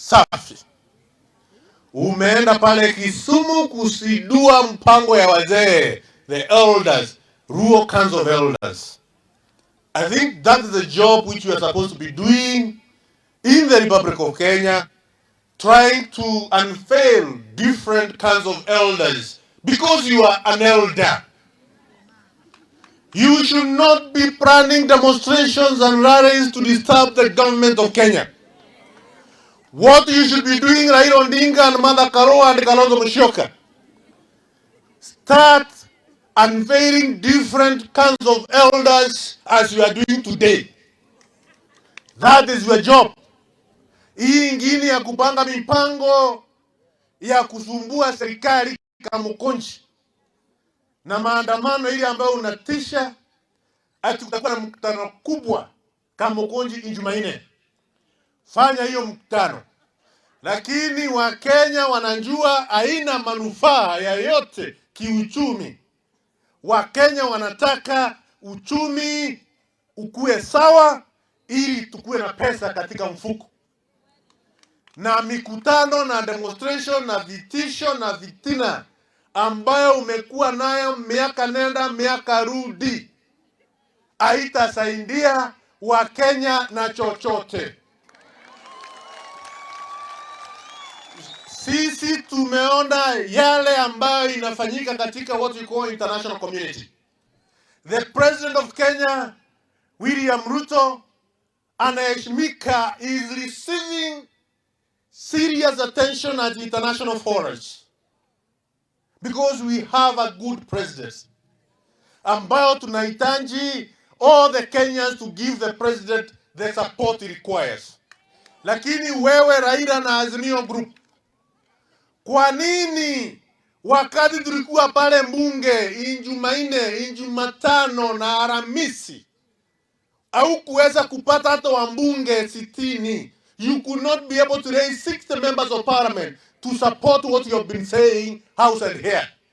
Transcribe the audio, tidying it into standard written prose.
safi. Umeenda pale Kisumu kusidua mpango ya wazee, the elders, Rural Council of Elders. I think that is the job which you are supposed to be doing in the Republic of Kenya, trying to unveil different kinds of elders, because you are an elder. You should not be planning demonstrations and rallies to disturb the government of Kenya. What you should be doing, Raila Odinga and Mother Karua and Kalonzo Musyoka, start unveiling different kinds of elders as you are doing today. That is your job. Hii ingine ya kupanga mipango ya kusumbua serikali kama mkonji na maandamano ile ambayo unatisha ati kutakuwa na mkutano kubwa kama mkonji Ijumanne. Fanya hiyo mkutano. Lakini Wakenya wanajua haina manufaa yoyote kiuchumi. Wakenya wanataka uchumi ukue sawa ili tukue na pesa katika mfuko. Na mikutano na demonstration na vitisho na vitina ambayo umekuwa nayo miaka nenda miaka rudi haitasaidia Wakenya na chochote. Sisi tumeona yale ambayo inafanyika katika what we call international community. The President of Kenya, William Ruto, anaheshimika, is receiving serious attention at international forums because we have a good president. Ambayo tunahitaji all the Kenyans to give the president the support he requires. Lakini wewe Raila na Azimio Group, kwa nini wakati tulikuwa pale mbunge Ijumanne, Ijumatano na Alhamisi au kuweza kupata hata wambunge 60? You could not be able to raise 60 members of parliament to support what you have been saying house and here.